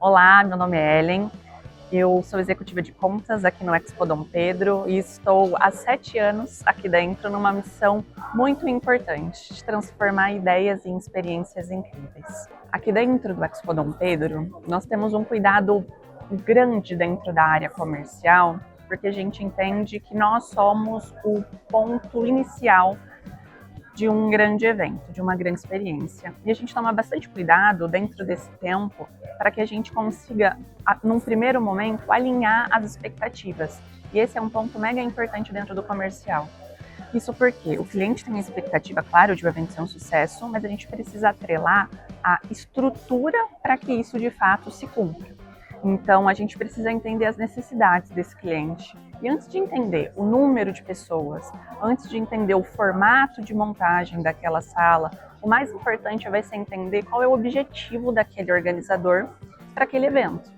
Olá, meu nome é Ellen, eu sou executiva de contas aqui no Expo Dom Pedro e estou há 7 anos aqui dentro numa missão muito importante de transformar ideias em experiências incríveis. Aqui dentro do Expo Dom Pedro, nós temos um cuidado grande dentro da área comercial, porque a gente entende que nós somos o ponto inicial de um grande evento, de uma grande experiência. E a gente toma bastante cuidado dentro desse tempo para que a gente consiga, num primeiro momento, alinhar as expectativas. E esse é um ponto mega importante dentro do comercial. Isso porque o cliente tem a expectativa, claro, de o evento ser um sucesso, mas a gente precisa atrelar a estrutura para que isso de fato se cumpra. Então, a gente precisa entender as necessidades desse cliente. E antes de entender o número de pessoas, antes de entender o formato de montagem daquela sala, o mais importante vai ser entender qual é o objetivo daquele organizador para aquele evento.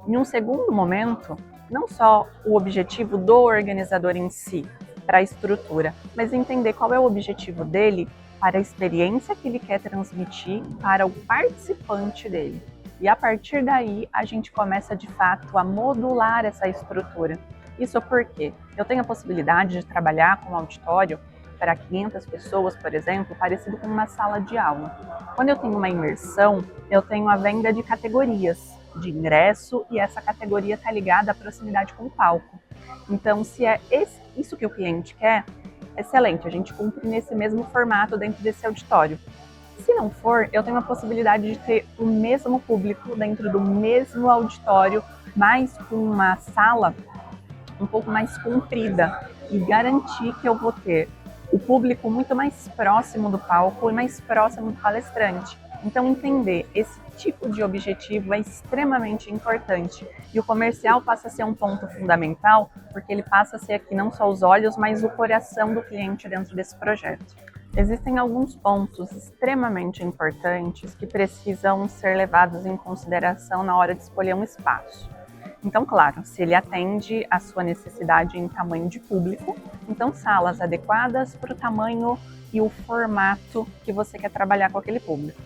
Em um segundo momento, não só o objetivo do organizador em si, para a estrutura, mas entender qual é o objetivo dele para a experiência que ele quer transmitir para o participante dele. E a partir daí, a gente começa de fato a modular essa estrutura. Isso porque eu tenho a possibilidade de trabalhar com um auditório para 500 pessoas, por exemplo, parecido com uma sala de aula. Quando eu tenho uma imersão, eu tenho a venda de categorias de ingresso e essa categoria está ligada à proximidade com o palco. Então, se é isso que o cliente quer, excelente, a gente cumpre nesse mesmo formato dentro desse auditório. Se não for, eu tenho a possibilidade de ter o mesmo público dentro do mesmo auditório, mas com uma sala um pouco mais comprida e garantir que eu vou ter o público muito mais próximo do palco e mais próximo do palestrante. Então, entender esse tipo de objetivo é extremamente importante e o comercial passa a ser um ponto fundamental porque ele passa a ser aqui não só os olhos, mas o coração do cliente dentro desse projeto. Existem alguns pontos extremamente importantes que precisam ser levados em consideração na hora de escolher um espaço. Então, claro, se ele atende à sua necessidade em tamanho de público, então salas adequadas para o tamanho e o formato que você quer trabalhar com aquele público.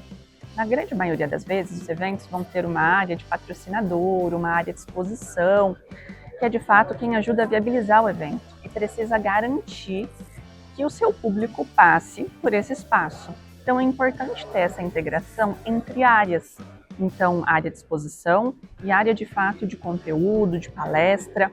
Na grande maioria das vezes, os eventos vão ter uma área de patrocinador, uma área de exposição, que é de fato quem ajuda a viabilizar o evento e precisa garantir que o seu público passe por esse espaço. Então é importante ter essa integração entre áreas. Então, área de exposição e área de fato de conteúdo, de palestra.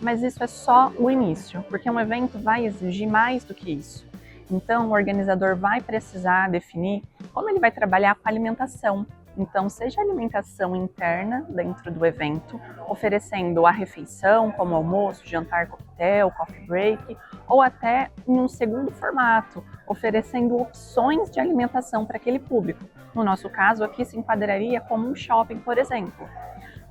Mas isso é só o início, porque um evento vai exigir mais do que isso. Então, o organizador vai precisar definir como ele vai trabalhar com a alimentação. Então, seja alimentação interna dentro do evento, oferecendo a refeição, como almoço, jantar, coquetel, coffee break, ou até em um segundo formato, oferecendo opções de alimentação para aquele público. No nosso caso, aqui se enquadraria como um shopping, por exemplo.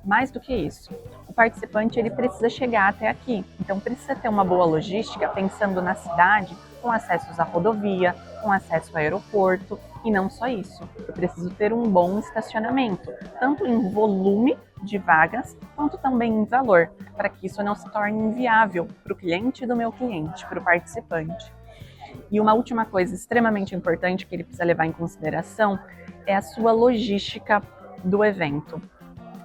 Mais do que isso, o participante ele precisa chegar até aqui, então precisa ter uma boa logística pensando na cidade, com acessos à rodovia, com acesso ao aeroporto, e não só isso, eu preciso ter um bom estacionamento, tanto em volume de vagas, quanto também em valor, para que isso não se torne inviável para o cliente do meu cliente, para o participante. E uma última coisa extremamente importante que ele precisa levar em consideração é a sua logística do evento.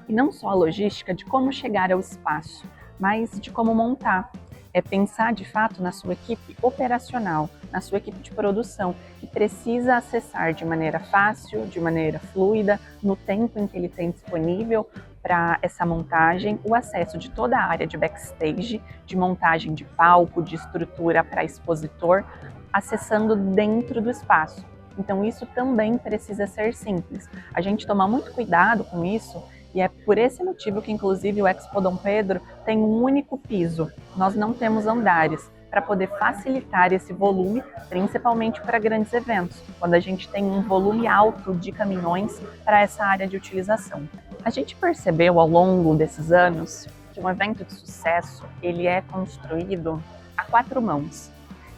E não só a logística de como chegar ao espaço, mas de como montar. É pensar de fato na sua equipe operacional, na sua equipe de produção, que precisa acessar de maneira fácil, de maneira fluida, no tempo em que ele tem disponível para essa montagem, o acesso de toda a área de backstage, de montagem de palco, de estrutura para expositor, acessando dentro do espaço. Então isso também precisa ser simples. A gente toma muito cuidado com isso. E é por esse motivo que, inclusive, o Expo Dom Pedro tem um único piso. Nós não temos andares, para poder facilitar esse volume, principalmente para grandes eventos, quando a gente tem um volume alto de caminhões para essa área de utilização. A gente percebeu ao longo desses anos que um evento de sucesso, ele é construído a 4 mãos.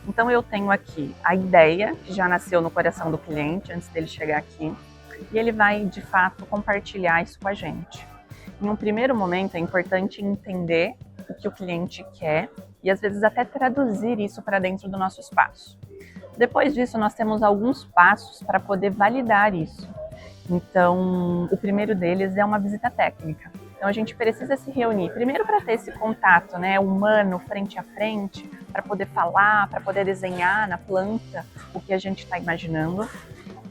Então eu tenho aqui a ideia, que já nasceu no coração do cliente antes dele chegar aqui, e ele vai, de fato, compartilhar isso com a gente. Em um primeiro momento, é importante entender o que o cliente quer e, às vezes, até traduzir isso para dentro do nosso espaço. Depois disso, nós temos alguns passos para poder validar isso. Então, o primeiro deles é uma visita técnica. Então, a gente precisa se reunir, primeiro para ter esse contato, né, humano, frente a frente, para poder falar, para poder desenhar na planta o que a gente está imaginando.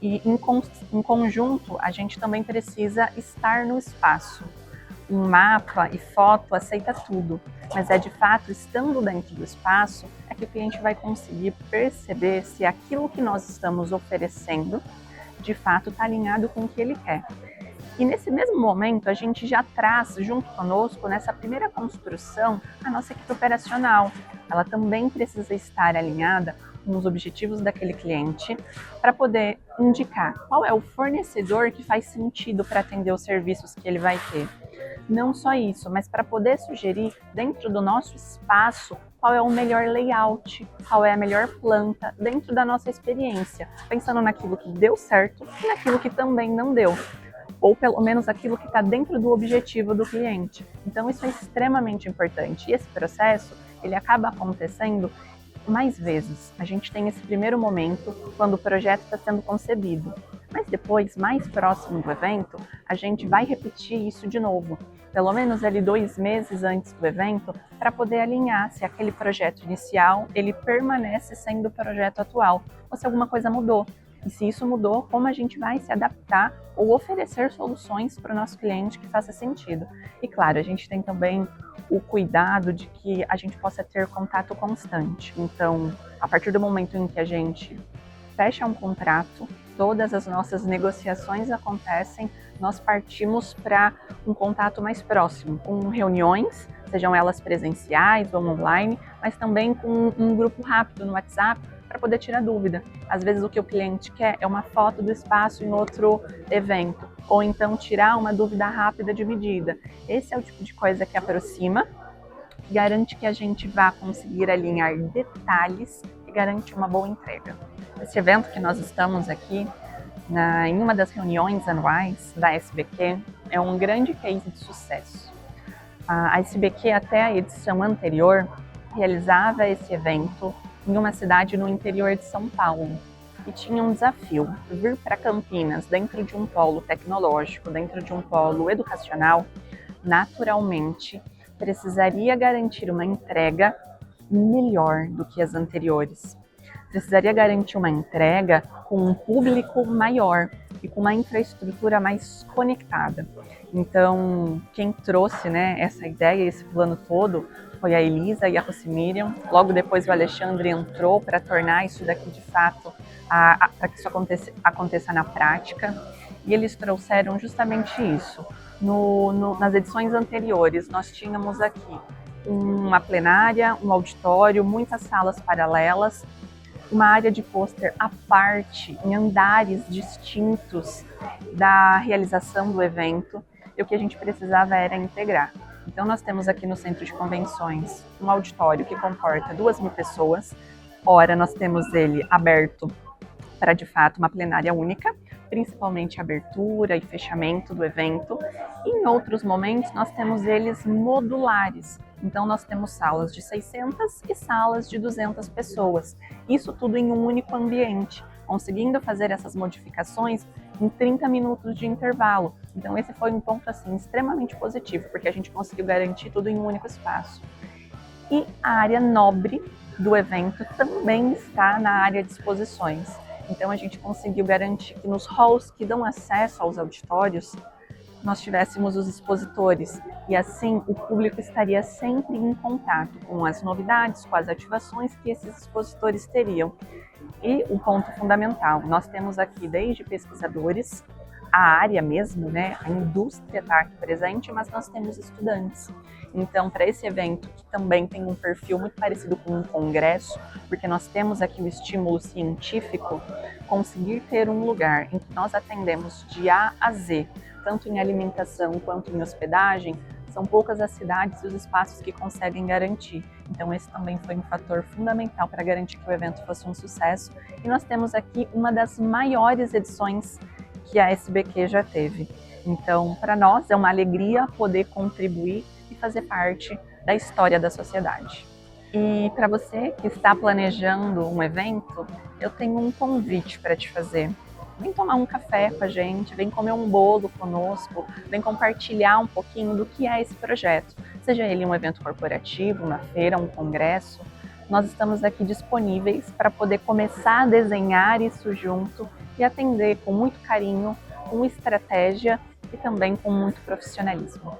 E, em conjunto, a gente também precisa estar no espaço. Um mapa e foto aceita tudo, mas é de fato estando dentro do espaço é que o cliente vai conseguir perceber se aquilo que nós estamos oferecendo de fato está alinhado com o que ele quer. E nesse mesmo momento, a gente já traz junto conosco, nessa primeira construção, a nossa equipe operacional. Ela também precisa estar alinhada com os objetivos daquele cliente para poder indicar qual é o fornecedor que faz sentido para atender os serviços que ele vai ter. Não só isso, mas para poder sugerir dentro do nosso espaço qual é o melhor layout, qual é a melhor planta dentro da nossa experiência, pensando naquilo que deu certo e naquilo que também não deu, ou pelo menos aquilo que está dentro do objetivo do cliente. Então isso é extremamente importante e esse processo ele acaba acontecendo mais vezes. A gente tem esse primeiro momento quando o projeto está sendo concebido, mas depois, mais próximo do evento, a gente vai repetir isso de novo, pelo menos ali 2 meses antes do evento, para poder alinhar se aquele projeto inicial ele permanece sendo o projeto atual, ou se alguma coisa mudou. E se isso mudou, como a gente vai se adaptar ou oferecer soluções para o nosso cliente que faça sentido. E claro, a gente tem também o cuidado de que a gente possa ter contato constante. Então, a partir do momento em que a gente fecha um contrato, todas as nossas negociações acontecem, nós partimos para um contato mais próximo, com reuniões, sejam elas presenciais ou online, mas também com um grupo rápido no WhatsApp, para poder tirar dúvida. Às vezes o que o cliente quer é uma foto do espaço em outro evento, ou então tirar uma dúvida rápida de medida. Esse é o tipo de coisa que aproxima, garante que a gente vá conseguir alinhar detalhes e garante uma boa entrega. Esse evento que nós estamos aqui, em uma das reuniões anuais da SBQ, é um grande case de sucesso. A SBQ, até a edição anterior, realizava esse evento em uma cidade no interior de São Paulo. E tinha um desafio, vir para Campinas, dentro de um polo tecnológico, dentro de um polo educacional, naturalmente precisaria garantir uma entrega melhor do que as anteriores. Precisaria garantir uma entrega com um público maior e com uma infraestrutura mais conectada. Então, quem trouxe, né, essa ideia, esse plano todo, foi a Elisa e a Rocimiriam. Logo depois o Alexandre entrou para tornar isso daqui de fato, para que isso aconteça na prática. E eles trouxeram justamente isso. Nas edições anteriores, nós tínhamos aqui uma plenária, um auditório, muitas salas paralelas, uma área de pôster à parte, em andares distintos da realização do evento, e o que a gente precisava era integrar. Então nós temos aqui no Centro de Convenções um auditório que comporta 2.000 pessoas. Ora, nós temos ele aberto para, de fato, uma plenária única, principalmente a abertura e fechamento do evento. E em outros momentos, nós temos eles modulares. Então, nós temos salas de 600 e salas de 200 pessoas. Isso tudo em um único ambiente, conseguindo fazer essas modificações em 30 minutos de intervalo. Então, esse foi um ponto assim extremamente positivo, porque a gente conseguiu garantir tudo em um único espaço. E a área nobre do evento também está na área de exposições. Então, a gente conseguiu garantir que nos halls que dão acesso aos auditórios, nós tivéssemos os expositores. E assim, o público estaria sempre em contato com as novidades, com as ativações que esses expositores teriam. E o ponto fundamental, nós temos aqui desde pesquisadores, a área mesmo, né, a indústria está aqui presente, mas nós temos estudantes. Então, para esse evento, que também tem um perfil muito parecido com um congresso, porque nós temos aqui o estímulo científico, conseguir ter um lugar em que nós atendemos de A a Z, tanto em alimentação quanto em hospedagem, são poucas as cidades e os espaços que conseguem garantir. Então esse também foi um fator fundamental para garantir que o evento fosse um sucesso. E nós temos aqui uma das maiores edições que a SBQ já teve. Então, para nós é uma alegria poder contribuir e fazer parte da história da sociedade. E para você que está planejando um evento, eu tenho um convite para te fazer. vem tomar um café com a gente, vem comer um bolo conosco, vem compartilhar um pouquinho do que é esse projeto. Seja ele um evento corporativo, uma feira, um congresso, nós estamos aqui disponíveis para poder começar a desenhar isso junto e atender com muito carinho, com estratégia e também com muito profissionalismo.